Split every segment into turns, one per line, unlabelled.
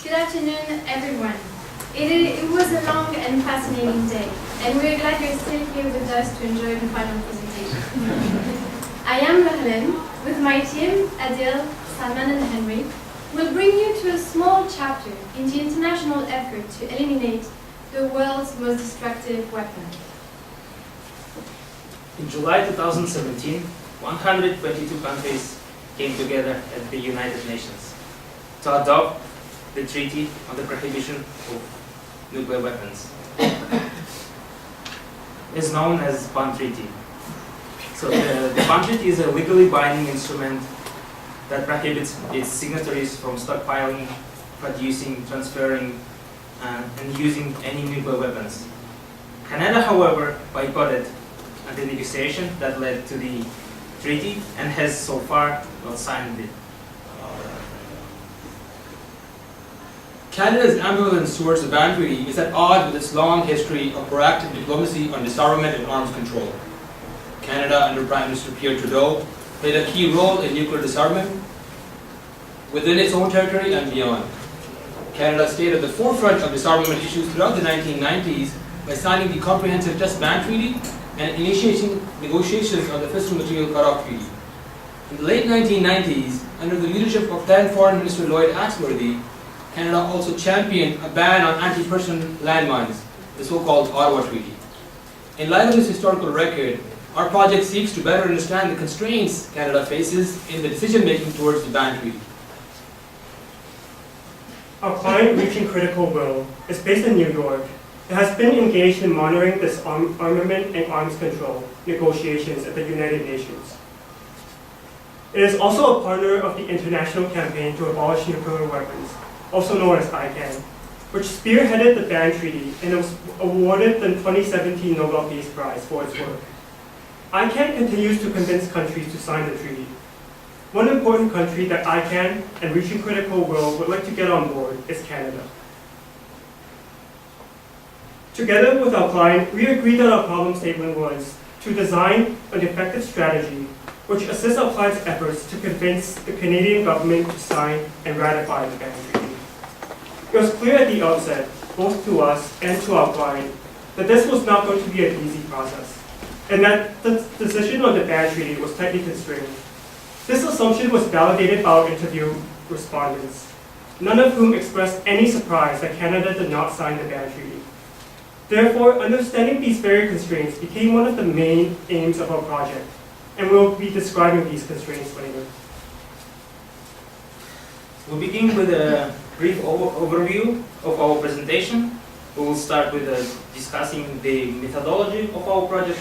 Good afternoon, everyone. It was a long and fascinating day, and we're glad you're still here with us to enjoy the final presentation. I am Laurélène. With my team, Adil, Salman, and Henry, will bring you to a small chapter in the international effort to eliminate the world's most destructive weapon.
In July 2017, 122 countries came together at the United Nations to adopt the Treaty on the Prohibition of Nuclear Weapons. It's known as Ban Treaty. So the Ban Treaty is a legally binding instrument that prohibits its signatories from stockpiling, producing, transferring, and using any nuclear weapons. Canada, however, boycotted the negotiation that led to the treaty and has so far not signed it.
Canada's ambivalence towards the Ban Treaty is at odds with its long history of proactive diplomacy on disarmament and arms control. Canada, under Prime Minister Pierre Trudeau, played a key role in nuclear disarmament within its own territory and beyond. Canada stayed at the forefront of disarmament issues throughout the 1990s by signing the Comprehensive Just Ban Treaty and initiating negotiations on the Fissile Material Cutoff Treaty. In the late 1990s, under the leadership of then Foreign Minister Lloyd Axworthy, Canada also championed a ban on anti-person landmines, the so-called Ottawa Treaty. In light of this historical record, our project seeks to better understand the constraints Canada faces in the decision-making towards the Ban Treaty.
Our client, Reaching Critical Will, is based in New York. It has been engaged in monitoring disarmament and arms control negotiations at the United Nations. It is also a partner of the International Campaign to Abolish Nuclear Weapons, also known as ICAN, which spearheaded the Ban Treaty and was awarded the 2017 Nobel Peace Prize for its work. ICAN continues to convince countries to sign the treaty. One important country that ICAN and Reaching Critical Will would like to get on board is Canada. Together with our client, we agreed that our problem statement was to design an effective strategy which assists our client's efforts to convince the Canadian government to sign and ratify the Ban Treaty. It was clear at the outset, both to us and to our client, that this was not going to be an easy process, and that the decision on the Ban Treaty was tightly constrained. This assumption was validated by our interview respondents, none of whom expressed any surprise that Canada did not sign the Ban Treaty. Therefore, understanding these very constraints became one of the main aims of our project, and we'll be describing these constraints later.
We'll begin with a brief overview of our presentation. We will start with discussing the methodology of our project,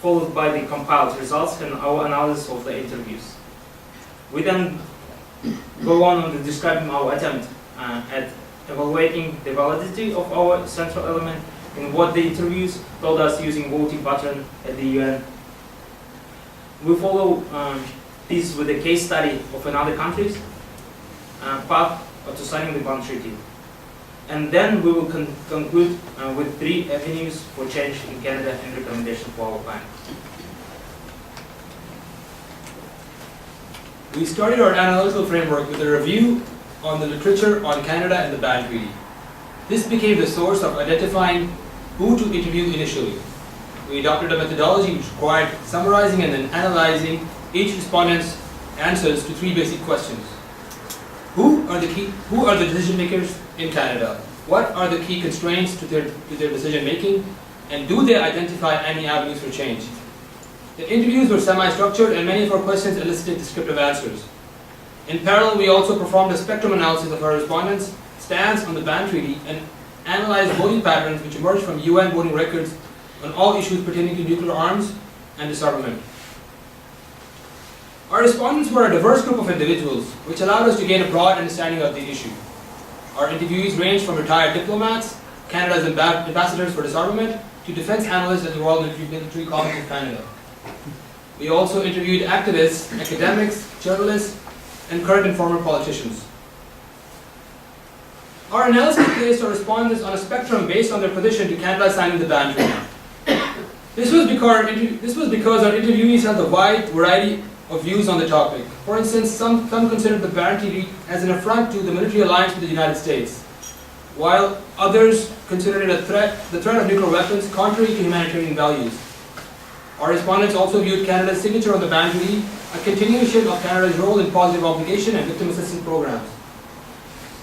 followed by the compiled results and our analysis of the interviews. We then go on to describing our attempt at evaluating the validity of our central element and what the interviews told us using voting pattern at the UN. We follow this with a case study of another country's path to signing the Ban Treaty. And then we will conclude with 3 avenues for change in Canada and recommendation for our client.
We started our analytical framework with a review on the literature on Canada and the Ban Treaty. This became the source of identifying who to interview initially. We adopted a methodology which required summarizing and then analyzing each respondent's answers to 3 basic questions. Who are the decision makers in Canada? What are the key constraints to their decision making? And do they identify any avenues for change? The interviews were semi-structured and many of our questions elicited descriptive answers. In parallel, we also performed a spectrum analysis of our respondents' stance on the Ban Treaty and analyzed voting patterns which emerged from UN voting records on all issues pertaining to nuclear arms and disarmament. Our respondents were a diverse group of individuals, which allowed us to gain a broad understanding of the issue. Our interviewees ranged from retired diplomats, Canada's ambassadors for disarmament, to defense analysts at the Royal Military College of Canada. We also interviewed activists, academics, journalists, and current and former politicians. Our analysis placed our respondents on a spectrum based on their position to Canada signing the Ban Treaty. This was because our interviewees held a wide variety of views on the topic. For instance, some consider the ban treaty as an affront to the military alliance with the United States, while others consider it the threat of nuclear weapons contrary to humanitarian values. Our respondents also viewed Canada's signature on the ban treaty a continuation of Canada's role in positive obligation and victim assistance programs.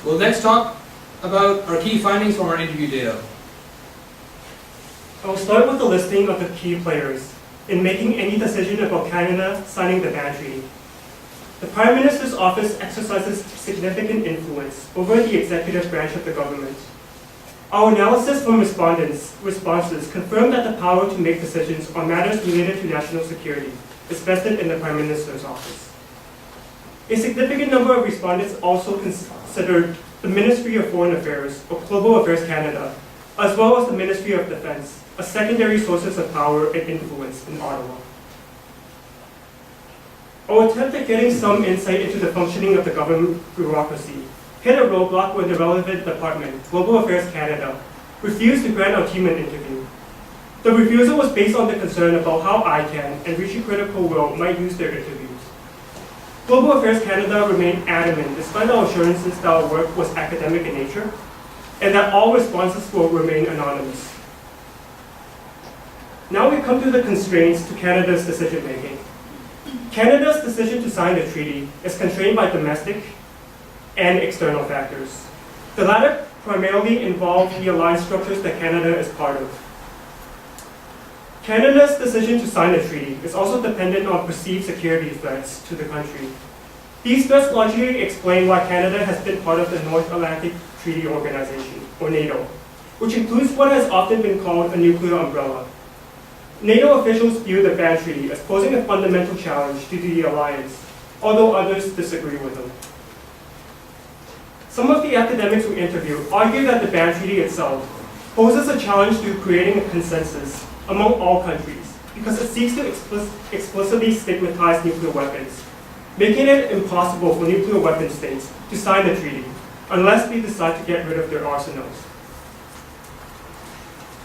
We'll next talk about our key findings from our interview data.
I will start with a listing of the key players in making any decision about Canada signing the ban treaty. The Prime Minister's office exercises significant influence over the executive branch of the government. Our analysis from responses confirmed that the power to make decisions on matters related to national security is vested in the Prime Minister's office. A significant number of respondents also considered the Ministry of Foreign Affairs or Global Affairs Canada, as well as the Ministry of Defense, as secondary sources of power and influence in Ottawa. Our attempt at getting some insight into the functioning of the government bureaucracy hit a roadblock when the relevant department, Global Affairs Canada, refused to grant our team an interview. The refusal was based on the concern about how ICANN and Reaching Critical Role might use their interviews. Global Affairs Canada remained adamant despite our assurances that our work was academic in nature and that all responses will remain anonymous. Now we come to the constraints to Canada's decision-making. Canada's decision to sign the treaty is constrained by domestic and external factors. The latter primarily involve the alliance structures that Canada is part of. Canada's decision to sign the treaty is also dependent on perceived security threats to the country. These threats largely explain why Canada has been part of the North Atlantic Treaty Organization, or NATO, which includes what has often been called a nuclear umbrella. NATO officials view the ban treaty as posing a fundamental challenge to the alliance, although others disagree with them. Some of the academics we interviewed argue that the ban treaty itself poses a challenge to creating a consensus among all countries because it seeks to explicitly stigmatize nuclear weapons, making it impossible for nuclear weapon states to sign the treaty unless they decide to get rid of their arsenals.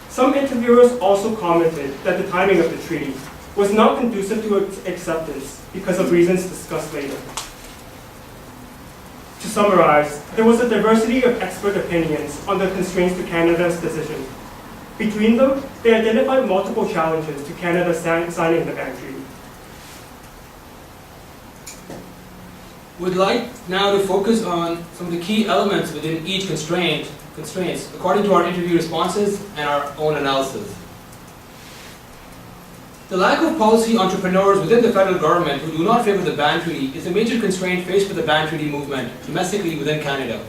Some interviewers also commented that the timing of the treaty was not conducive to its acceptance because of reasons discussed later. To summarize, there was a diversity of expert opinions on the constraints to Canada's decision. Between them, they identified multiple challenges to Canada signing the ban treaty.
We'd like now to focus on some of the key elements within each constraints according to our interview responses and our own analysis. The lack of policy entrepreneurs within the federal government who do not favor the ban treaty is a major constraint faced with the ban treaty movement domestically within Canada.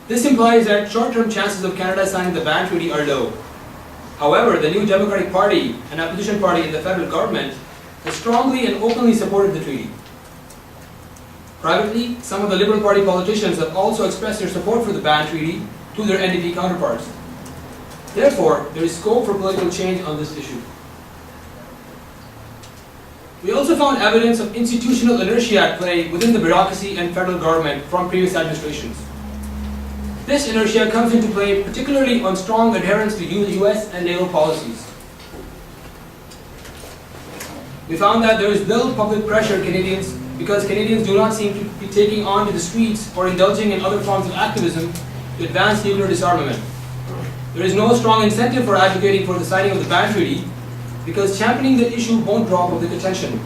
This implies that short-term chances of Canada signing the ban treaty are low. However, the new Democratic Party, an opposition party in the federal government, has strongly and openly supported the treaty. Privately, some of the Liberal Party politicians have also expressed their support for the ban treaty to their NDP counterparts. Therefore, there is scope for political change on this issue. We also found evidence of institutional inertia at play within the bureaucracy and federal government from previous administrations. This inertia comes into play particularly on strong adherence to US and NATO policies. We found that there is little public pressure because Canadians do not seem to be taking on to the streets or indulging in other forms of activism to advance nuclear disarmament. There is no strong incentive for advocating for the signing of the ban treaty because championing the issue won't draw public attention.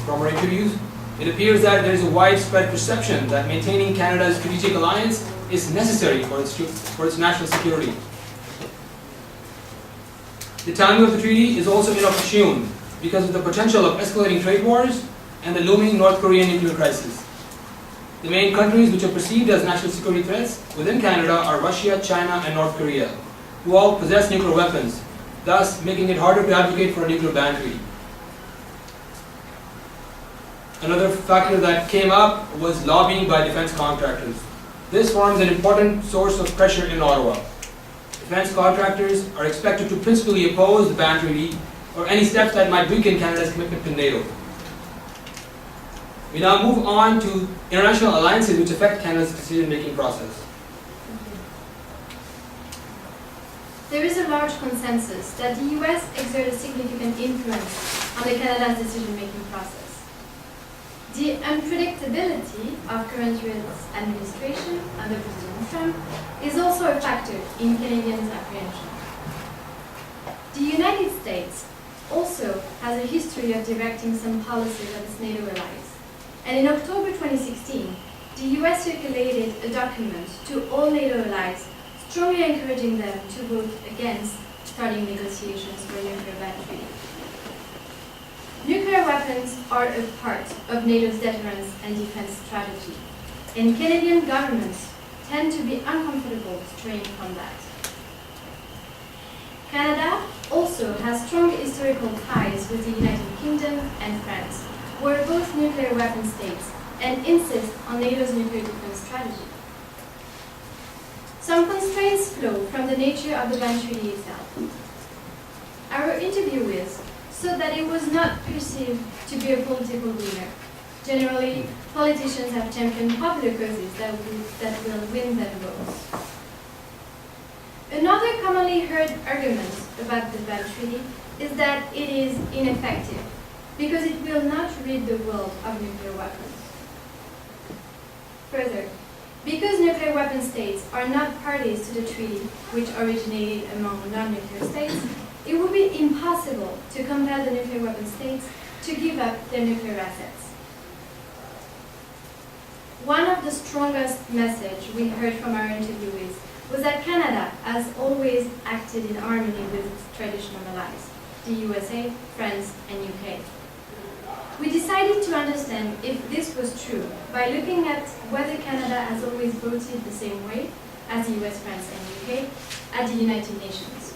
From our interviews, it appears that there is a widespread perception that maintaining Canada's strategic alliance is necessary for its national security. The timing of the treaty is also inopportune because of the potential of escalating trade wars and the looming North Korean nuclear crisis. The main countries which are perceived as national security threats within Canada are Russia, China, and North Korea, who all possess nuclear weapons, thus making it harder to advocate for a nuclear ban treaty. Another factor that came up was lobbying by defense contractors. This forms an important source of pressure in Ottawa. Defense contractors are expected to principally oppose the ban treaty or any steps that might weaken Canada's commitment to NATO. We now move on to international alliances which affect Canada's decision-making process.
there is a large consensus that the US exerted a significant influence on the Canada's decision-making process. The unpredictability of current US administration under President Trump is also a factor in Canadians' apprehension. The United States also has a history of directing some policies of its NATO allies. And in October 2016, the US circulated a document to all NATO allies strongly encouraging them to vote against starting negotiations for a nuclear ban treaty. Nuclear weapons are a part of NATO's deterrence and defense strategy, and Canadian governments tend to be uncomfortable straying from that. Canada also has strong historical ties with the United Kingdom and France, who are both nuclear weapon states and insist on NATO's nuclear defense strategy. Some constraints flow from the nature of the ban treaty itself. Our interviewees saw that it was not perceived to be a political winner. Generally, politicians have championed popular causes that will win them votes. Another commonly heard argument about the ban treaty is that it is ineffective because it will not rid the world of nuclear weapons. Further, because nuclear weapon states are not parties to the treaty, which originated among non-nuclear states, it would be impossible to compel the nuclear weapon states to give up their nuclear assets. One of the strongest messages we heard from our interviewees was that Canada has always acted in harmony with its traditional allies, the USA, France, and UK. We decided to understand if this was true by looking at whether Canada has always voted the same way as the US, France, and UK at the United Nations.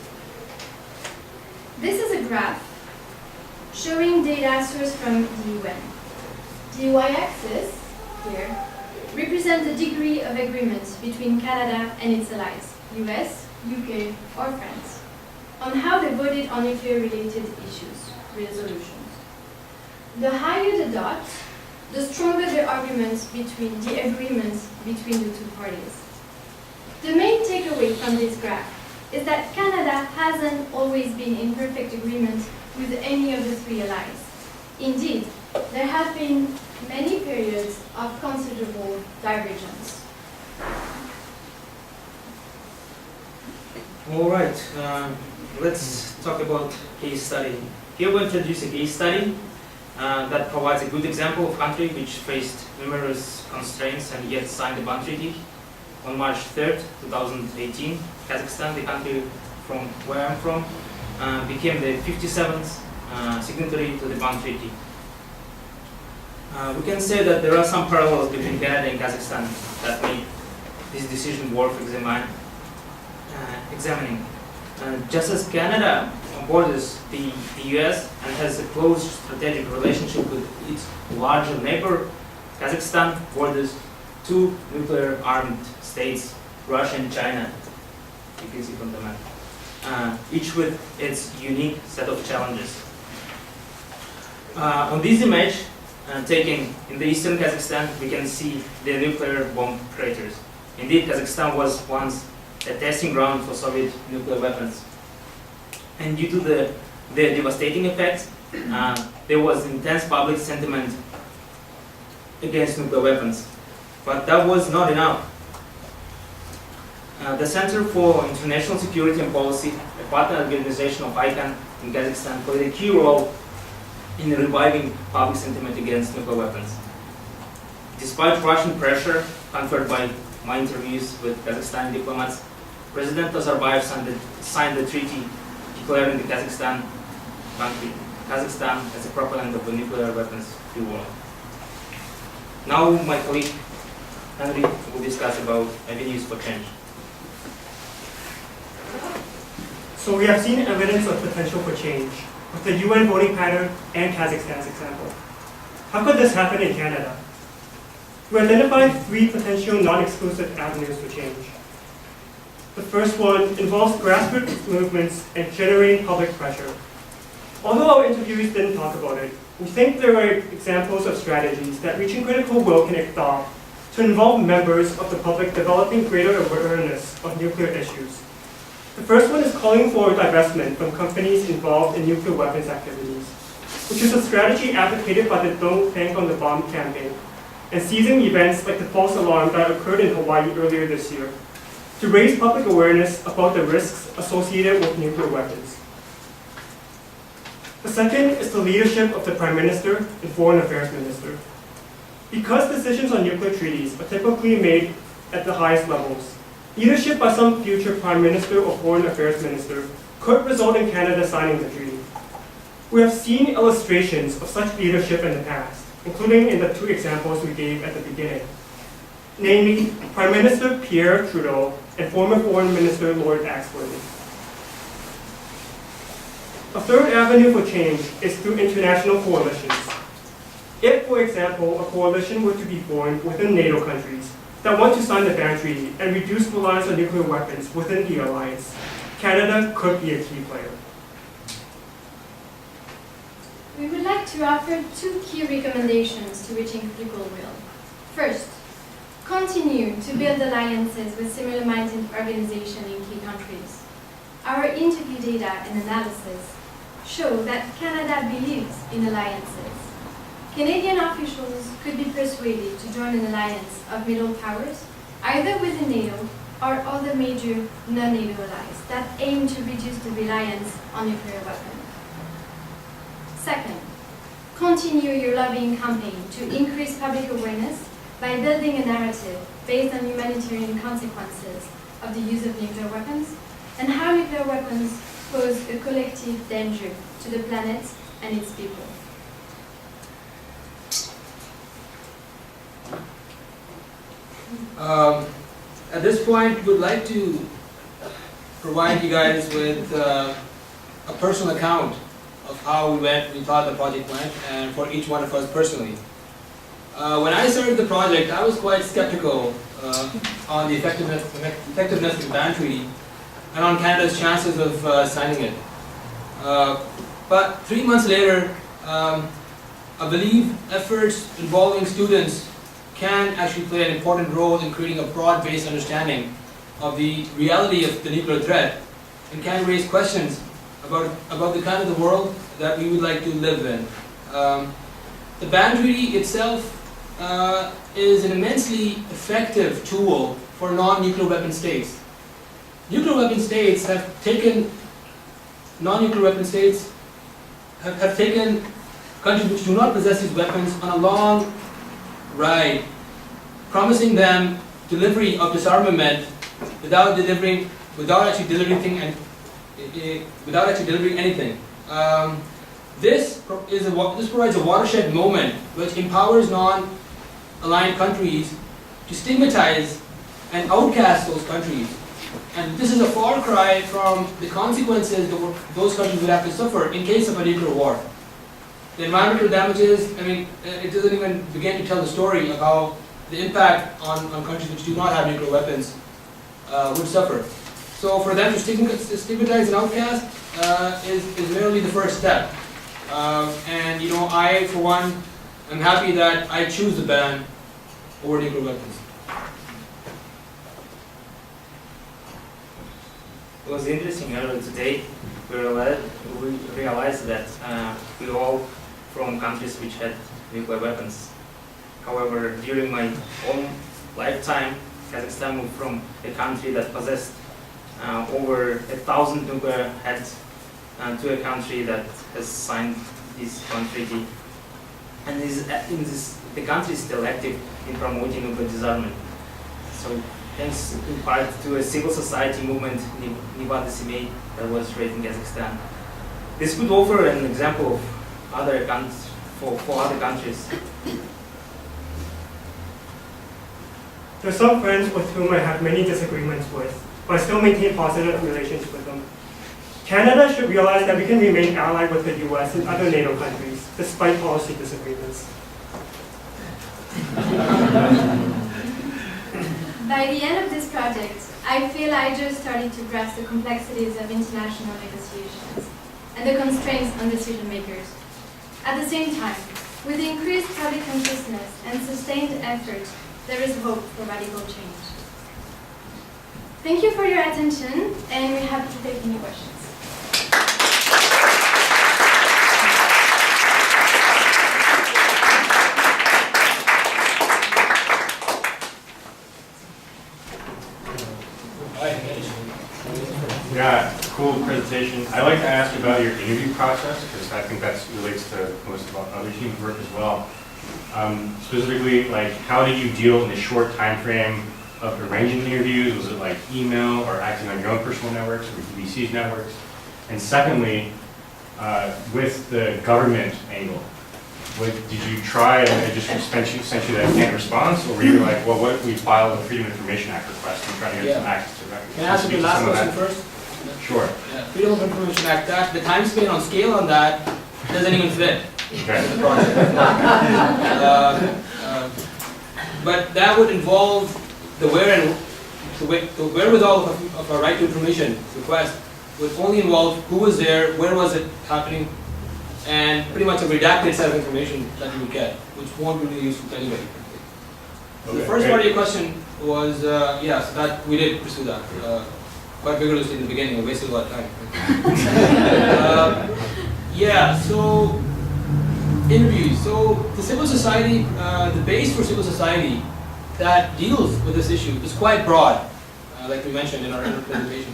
This is a graph showing data sourced from the UN. The y-axis here represents the degree of agreement between Canada and its allies, US, UK, or France, on how they voted on nuclear-related issues, resolutions. The higher the dot, the stronger the arguments between the agreements between the two parties. The main takeaway from this graph is that Canada hasn't always been in perfect agreement with any of the three allies. Indeed, there have been many periods of considerable divergence.
All right, let's talk about case study. Here we introduce a case study that provides a good example of a country which faced numerous constraints and yet signed the ban treaty. On March 3rd, 2018, Kazakhstan, the country from where I'm from, became the 57th signatory to the ban treaty. We can say that there are some parallels between Canada and Kazakhstan that make this decision worth examining. Just as Canada borders the US and has a close strategic relationship with its larger neighbor, Kazakhstan borders two nuclear-armed states, Russia and China, you can see from the map, each with its unique set of challenges. On this image, taken in the eastern Kazakhstan, we can see the nuclear bomb craters. Indeed, Kazakhstan was once a testing ground for Soviet nuclear weapons. And due to their devastating effects, there was intense public sentiment against nuclear weapons. But that was not enough. The Center for International Security and Policy, a partner organization of ICANN in Kazakhstan, played a key role in reviving public sentiment against nuclear weapons. Despite Russian pressure conferred by my interviews with Kazakhstani diplomats, President Nazarbayev signed the treaty declaring the Kazakhstan as a proponent of the nuclear weapons free world. Now my colleague Henry will discuss about avenues for change.
So we have seen evidence of potential for change with the UN voting pattern and Kazakhstan's example. How could this happen in Canada? We identified three potential non-exclusive avenues for change. The first one involves grassroots movements and generating public pressure. Although our interviewees didn't talk about it, we think there are examples of strategies that reaching critical will can adopt to involve members of the public developing greater awareness of nuclear issues. The first one is calling for divestment from companies involved in nuclear weapons activities, which is a strategy advocated by the Don't Bank on the Bomb campaign, and seizing events like the false alarm that occurred in Hawaii earlier this year to raise public awareness about the risks associated with nuclear weapons. The second is the leadership of the Prime Minister and Foreign Affairs Minister. Because decisions on nuclear treaties are typically made at the highest levels, leadership by some future Prime Minister or Foreign Affairs Minister could result in Canada signing the treaty. We have seen illustrations of such leadership in the past, including in the two examples we gave at the beginning, namely Prime Minister Pierre Trudeau and former Foreign Minister Lord Axworthy. A third avenue for change is through international coalitions. If, for example, a coalition were to be formed within NATO countries that want to sign the ban treaty and reduce reliance on nuclear weapons within the alliance, Canada could be a key player.
We would like to offer two key recommendations to reaching political will. First, continue to build alliances with similar-minded organizations in key countries. Our interview data and analysis show that Canada believes in alliances. Canadian officials could be persuaded to join an alliance of middle powers, either within NATO or other major non-NATO allies that aim to reduce the reliance on nuclear weapons. Second, continue your lobbying campaign to increase public awareness by building a narrative based on humanitarian consequences of the use of nuclear weapons and how nuclear weapons pose a collective danger to the planet and its people.
At this point, we'd like to provide you guys with a personal account of how we thought the project went, and for each one of us personally. When I started the project, I was quite skeptical on the effectiveness of the ban treaty and on Canada's chances of signing it. But 3 months later, I believe efforts involving students can actually play an important role in creating a broad-based understanding of the reality of the nuclear threat and can raise questions about the kind of the world that we would like to live in. The ban treaty itself is an immensely effective tool for non-nuclear weapon states. Nuclear weapon states have taken non-nuclear weapon states have taken countries which do not possess these weapons on a long ride, promising them delivery of disarmament without actually delivering anything. This provides a watershed moment which empowers non-aligned countries to stigmatize and outcast those countries. And this is a far cry from the consequences those countries would have to suffer in case of a nuclear war. The environmental damages, it doesn't even begin to tell the story of how the impact on countries which do not have nuclear weapons would suffer. So for them to stigmatize and outcast is merely the first step. And I, for one, am happy that I choose the ban over nuclear weapons.
It was interesting earlier today. We realized that we all from countries which had nuclear weapons. However, during my own lifetime, Kazakhstan moved from a country that possessed over 1,000 nuclear heads to a country that has signed this treaty. And the country is still active in promoting nuclear disarmament. So thanks in part to a civil society movement, Nevada CMA, that was raised in Kazakhstan. This could offer an example of other countries for other countries.
There are some friends with whom I have many disagreements with, but I still maintain positive relations with them. Canada should realize that we can remain allied with the US and other NATO countries, despite policy disagreements.
By the end of this project, I feel I just started to grasp the complexities of international negotiations and the constraints on decision makers. At the same time, with increased public consciousness and sustained effort, there is hope for radical change. Thank you for your attention, and we're happy to take any questions.
Yeah, cool presentation. I'd like to ask about your interview process, because I think that relates to most of other teams' work as well. Specifically, like, how did you deal in the short time frame of arranging interviews? Was it like email or acting on your own personal networks or BBC's networks? And secondly, with the government angle, did you try and just sent you that canned response, or were you like, well, what if we file a Freedom of Information Act request and try to get some access to records?
Can I ask you the last question first?
Sure.
Yeah. Freedom of Information Act, that the time spent on scale on that doesn't even fit
Okay.
the project. But that would involve the wherewithal of a right to information request would only involve who was there, where was it happening, and pretty much a redacted set of information that you would get, which won't be really useful to anybody. So the first part of your question was, yes, that we did pursue that quite vigorously in the beginning. We wasted a lot of time. Yeah, so interviews. So the civil society, the base for civil society that deals with this issue is quite broad, like we mentioned in our presentation.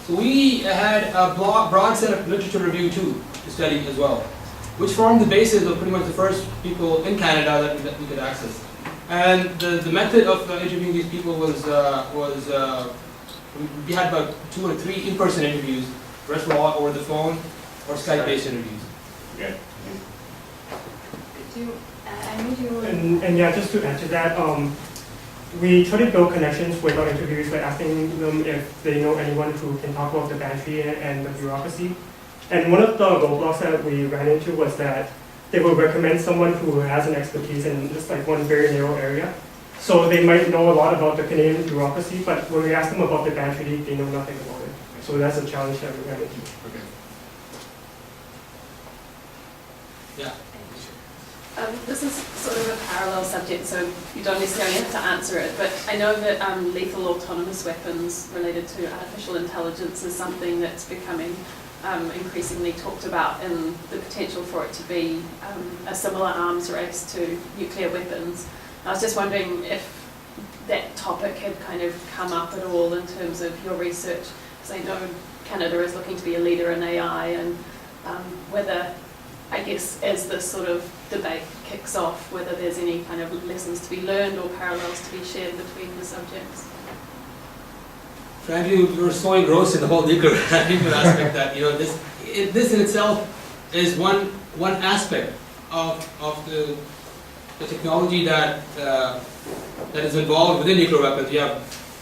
So we had a broad set of literature review too to study as well, which formed the basis of pretty much the first people in Canada that we could access. And the method of interviewing these people was we had about 2 or 3 in-person interviews, the rest were all over the phone or Skype-based interviews.
Okay.
And yeah, just to add to that, we try to build connections with our interviewers by asking them if they know anyone who can talk about the pantry and the bureaucracy. And one of the roadblocks that we ran into was that they would recommend someone who has an expertise in just like one very narrow area. So they might know a lot about the Canadian bureaucracy, but when we ask them about the ban treaty, they know nothing about it. So that's a challenge that we ran into.
Okay. Yeah.
This is sort of a parallel subject, so you don't necessarily have to answer it, but I know that lethal autonomous weapons related to artificial intelligence is something that's becoming increasingly talked about, and the potential for it to be a similar arms race to nuclear weapons. I was just wondering if that topic had kind of come up at all in terms of your research, because I know Canada is looking to be a leader in AI, and whether, I guess, as this sort of debate kicks off, whether there's any kind of lessons to be learned or parallels to be shared between the subjects.
Frankly, we were so engrossed in the whole nuclear aspect that, you know, this in itself is one aspect of the technology that is involved within nuclear weapons. We have,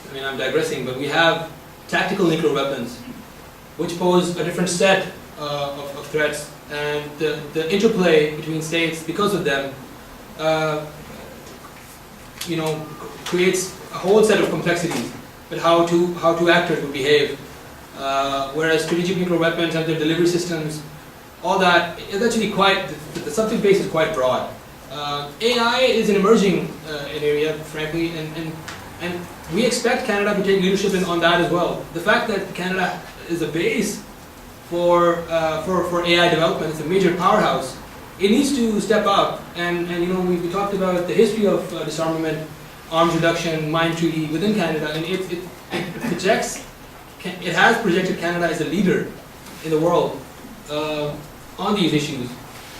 I mean, I'm digressing, but we have tactical nuclear weapons, which pose a different set of threats, and the interplay between states because of them, you know, creates a whole set of complexities. But how two actors would behave, whereas strategic nuclear weapons and their delivery systems, all that is actually quite, the subject base is quite broad. AI is an emerging area, frankly, and we expect Canada to take leadership on that as well. The fact that Canada is a base for AI development, it's a major powerhouse, it needs to step up, and you know, we talked about the history of disarmament, arms reduction, mine treaty within Canada, and it has projected Canada as a leader in the world on these issues.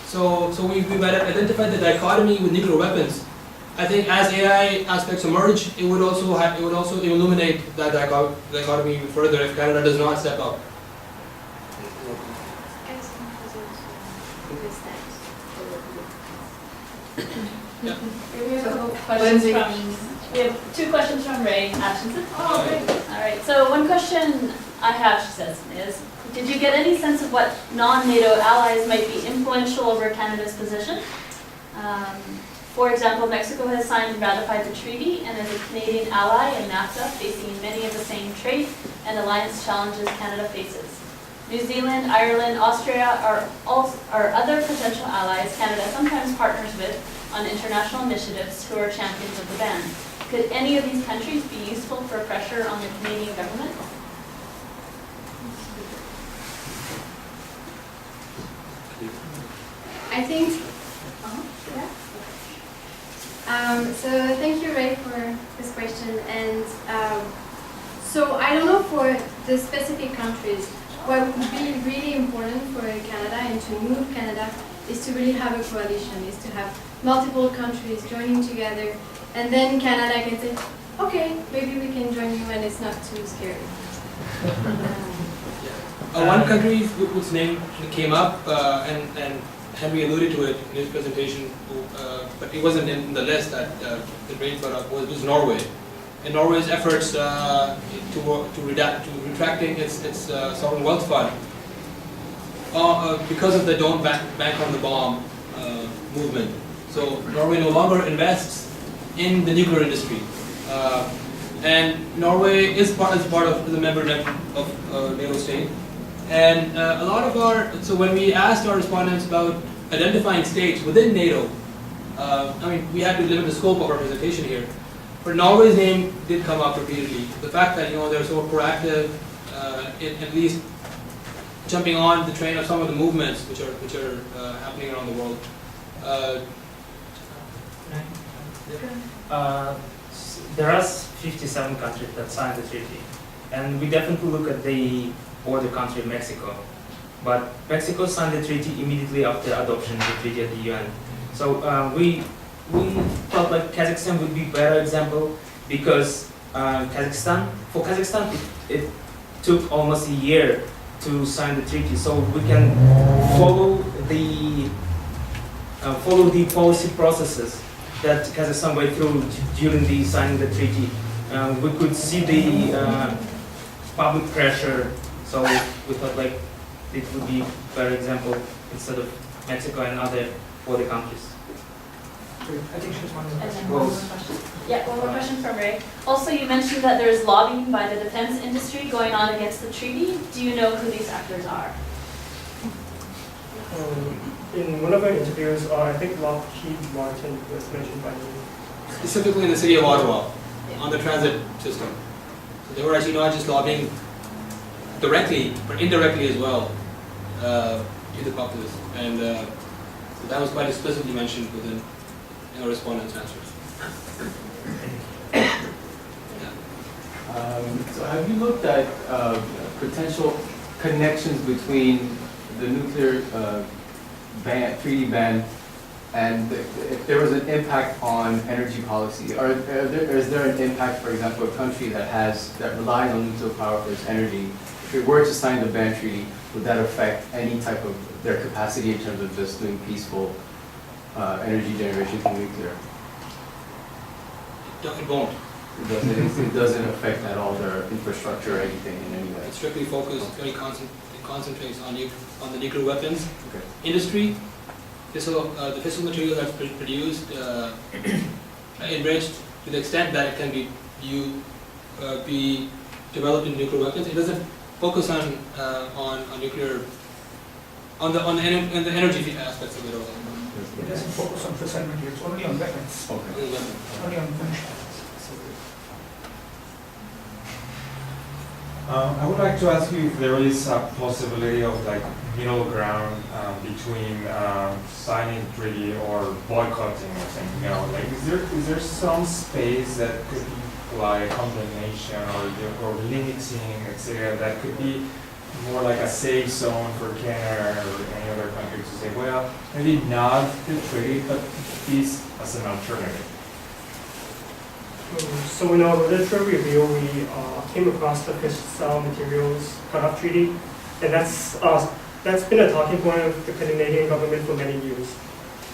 So we've identified the dichotomy with nuclear weapons. I think as AI aspects emerge, it would also illuminate that dichotomy even further if Canada does not step up. Yeah.
We have 2 questions from Ray Atchison. Oh, great. All right. So one question I have, she says, is, did you get any sense of what non-NATO allies might be influential over Canada's position? For example, Mexico has signed and ratified the treaty and is a Canadian ally in NAFTA, facing many of the same trade and alliance challenges Canada faces. New Zealand, Ireland, Austria are other potential allies Canada sometimes partners with on international initiatives who are champions of the ban.
Could any of these countries be useful for pressure on the Canadian government?
I think, so thank you, Ray, for this question. And so I don't know for the specific countries, what would be really important for Canada and to move Canada is to really have a coalition, is to have multiple countries joining together, and then Canada can say, okay, maybe we can join you and it's not too scary.
One country whose name came up, and Henry alluded to it in his presentation, but it wasn't in the list that Ray brought up, was Norway. And Norway's efforts to retracting its sovereign wealth fund because of the Don't Bank on the Bomb movement. So Norway no longer invests in the nuclear industry. And Norway is part of the member of NATO state. And a lot of so when we asked our respondents about identifying states within NATO, we had to limit the scope of our presentation here. But Norway's name did come up repeatedly. The fact that they're so proactive, in at least jumping on the train of some of the movements which are happening around the world.
There are 57 countries that signed the treaty, and we definitely look at the border country, Mexico. But Mexico signed the treaty immediately after adoption of the treaty at the UN. So we thought like Kazakhstan would be a better example because for Kazakhstan, it took almost a year to sign the treaty. So we can follow the policy processes that Kazakhstan went through during the signing the treaty. We could see the public pressure. So we thought like it would be a better example instead of Mexico and other border countries.
And then one more question. Yeah, one more question from Ray. Also, you mentioned that there's lobbying by the defense industry going on against the treaty. Do you know who these actors are?
In one of our interviews, I think Lockheed Martin was mentioned by name.
Specifically in the city of Ottawa, on the transit system. So they were actually not just lobbying directly, but indirectly as well to the populace. And so that was quite explicitly mentioned within our respondents' answers.
So have you looked at potential connections between the nuclear treaty ban and if there was an impact on energy policy? Or is there an impact, for example, a country that relies on nuclear power for its energy? If it were to sign the ban treaty, would that affect any type of their capacity in terms of just doing peaceful energy generation from nuclear?
It won't.
It doesn't affect at all their infrastructure or anything in any way.
It's strictly focused, very concentrates on the nuclear weapons industry. The fissile material that's produced, enriched to the extent that it can be developed in nuclear weapons. It doesn't focus on nuclear, on the energy aspects of it all.
It doesn't focus on fissile materials, only on weapons.
Okay.
Only on conventional.
I would like to ask you if there is a possibility of like middle ground between signing the treaty or boycotting or something. Like is there some space that could be like a combination or limiting, etc. That could be more like a safe zone for Canada or any other country to say, well, maybe not the treaty, but this as an alternative.
So in our literature review, we came across the fissile materials cutoff treaty, and that's been a talking point of the Canadian government for many years.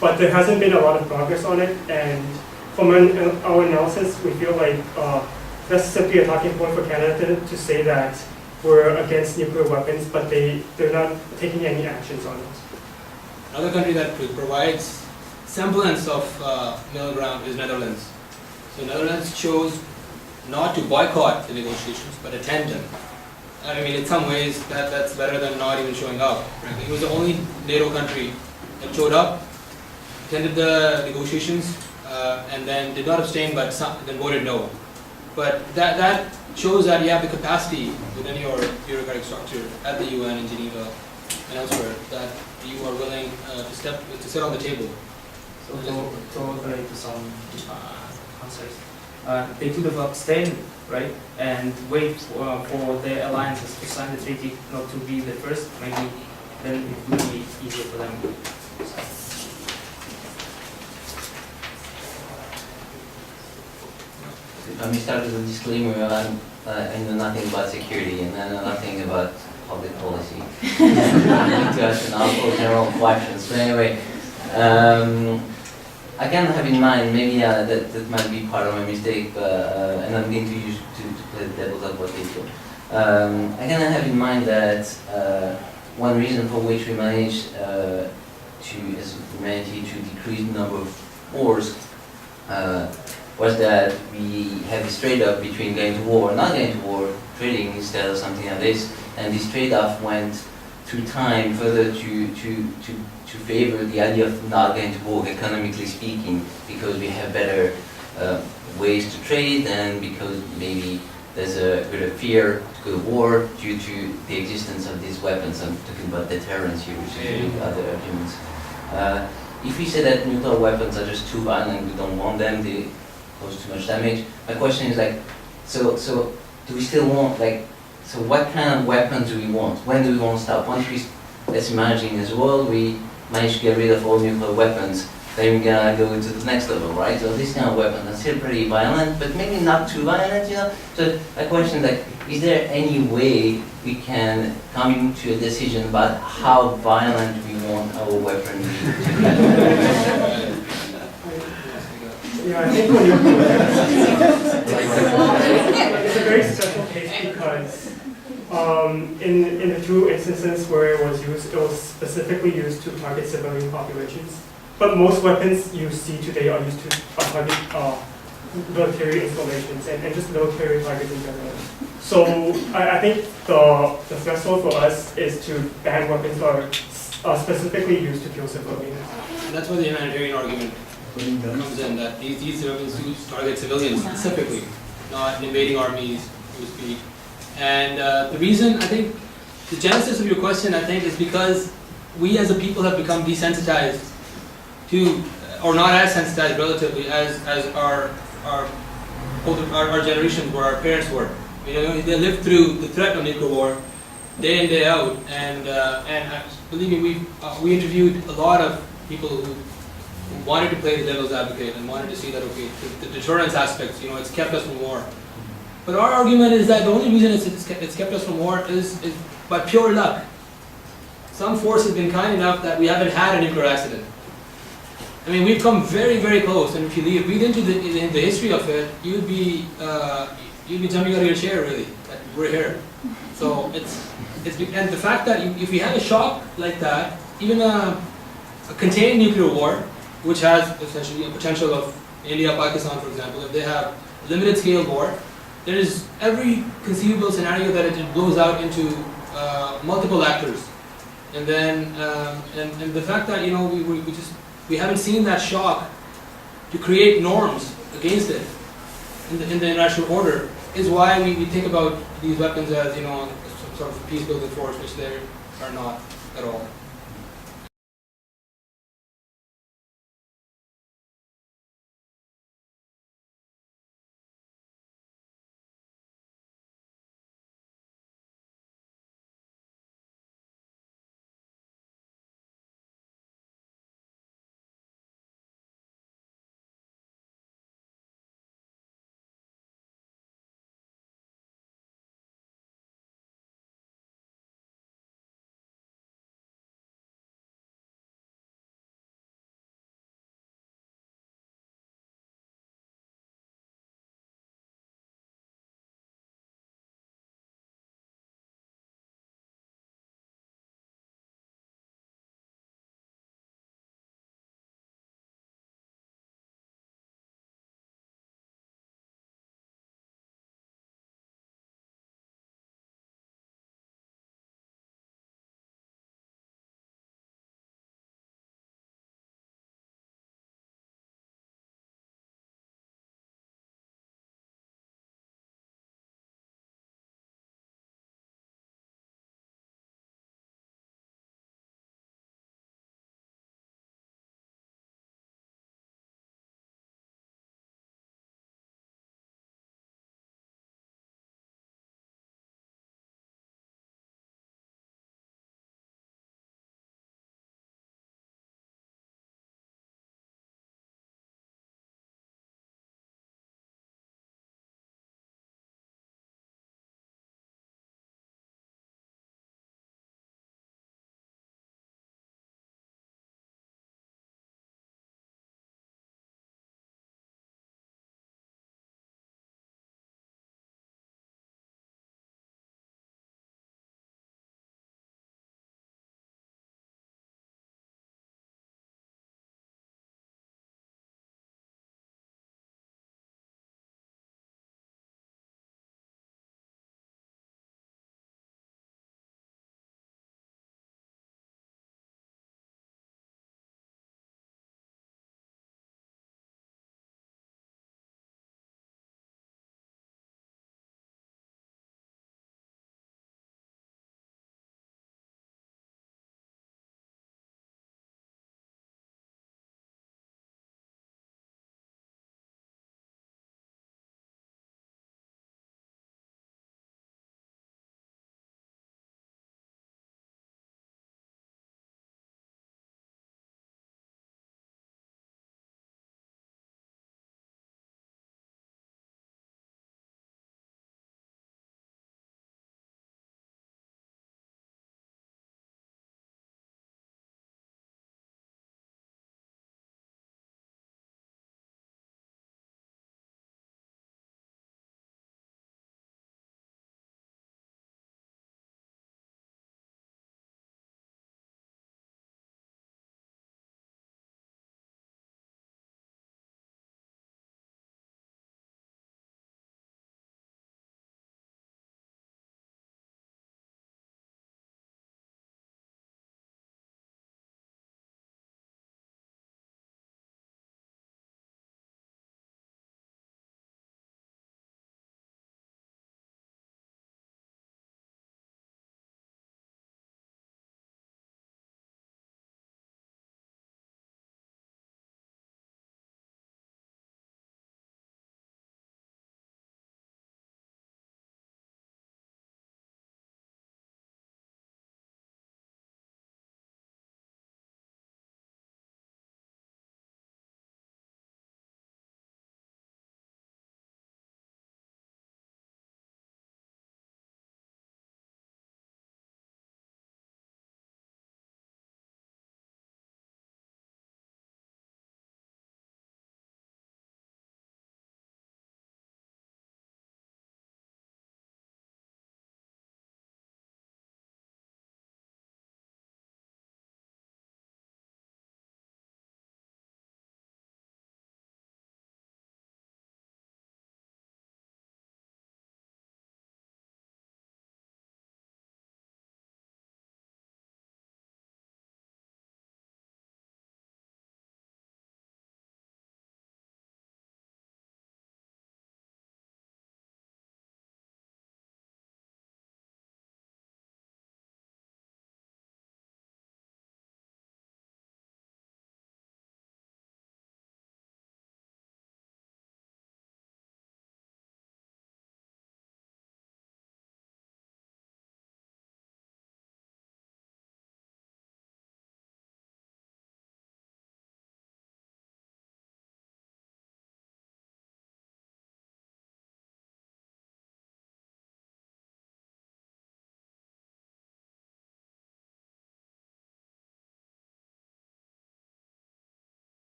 But there hasn't been a lot of progress on it, and from our analysis, we feel like that's simply a talking point for Canada to say that we're against nuclear weapons, but they're not taking any actions on it.
Another country that provides semblance of middle ground is Netherlands. So Netherlands chose not to boycott the negotiations, but attend them. I mean, in some ways, that's better than not even showing up. Frankly, it was the only NATO country that showed up, attended the negotiations, and then did not abstain, but then voted no. But that shows that you have the capacity within your bureaucratic structure at the UN in Geneva and elsewhere that you are willing to sit on the table.
So to relate to some answers, they could have abstained, right, and wait for the alliances to sign the treaty, not to be the first. Maybe then it would be easier for them.
Let me start with a disclaimer. I know nothing about security and I know nothing about public policy. I need to ask an awful general questions. But anyway, I can have in mind, maybe that might be part of my mistake, and I'm going to use to play the devil's advocate. I can have in mind that one reason for which we managed as humanity to decrease the number of wars was that we had this trade-off between going to war or not going to war, trading instead of something like this, and this trade-off went through time further to favor the idea of not going to war, economically speaking, because we have better ways to trade and because maybe there's a greater fear to go to war due to the existence of these weapons. I'm talking about deterrence here, which is the other arguments. If we say that nuclear weapons are just too violent, we don't want them, they cause too much damage, my question is like, so do we still want, like, so what kind of weapons do we want? When do we want to stop? Once we, let's imagine as well, we manage to get rid of all nuclear weapons, then we're gonna go to the next level, right? So this kind of weapons are still pretty violent, but maybe not too violent, you know? So my question is like, is there any way we can come to a decision about how violent we want our weaponry to be?
Yeah, I think when you it's a very special case because in the two instances where it was specifically used to target civilian populations. But most weapons you see today are used to target military installations and just military targets in general. So I think the threshold for us is to ban weapons that are specifically used to kill civilians.
And that's where the humanitarian argument comes in, that these weapons target civilians specifically, not invading armies, so to speak. And the reason, I think, the genesis of your question, I think, is because we as a people have become desensitized to, or not as sensitized relatively as our generation where our parents were. You know, they lived through the threat of nuclear war day in, day out, and believe me, we interviewed a lot of people who wanted to play the devil's advocate and wanted to see that, okay, the deterrence aspects, you know, it's kept us from war. But our argument is that the only reason it's kept us from war is by pure luck. Some force has been kind enough that we haven't had a nuclear accident. I mean, we've come very, very close, and if you read into the history of it, you'd be jumping out of your chair, really, that we're here. So and the fact that if we had a shock like that, even a contained nuclear war, which has essentially a potential of India, Pakistan, for example, if they have limited scale war, there is every conceivable scenario that it blows out into multiple actors, and then and the fact that, you know, we haven't seen that shock to create norms against it in the international order is why we think about these weapons as, you know, some sort of peace building force, which they are not at all.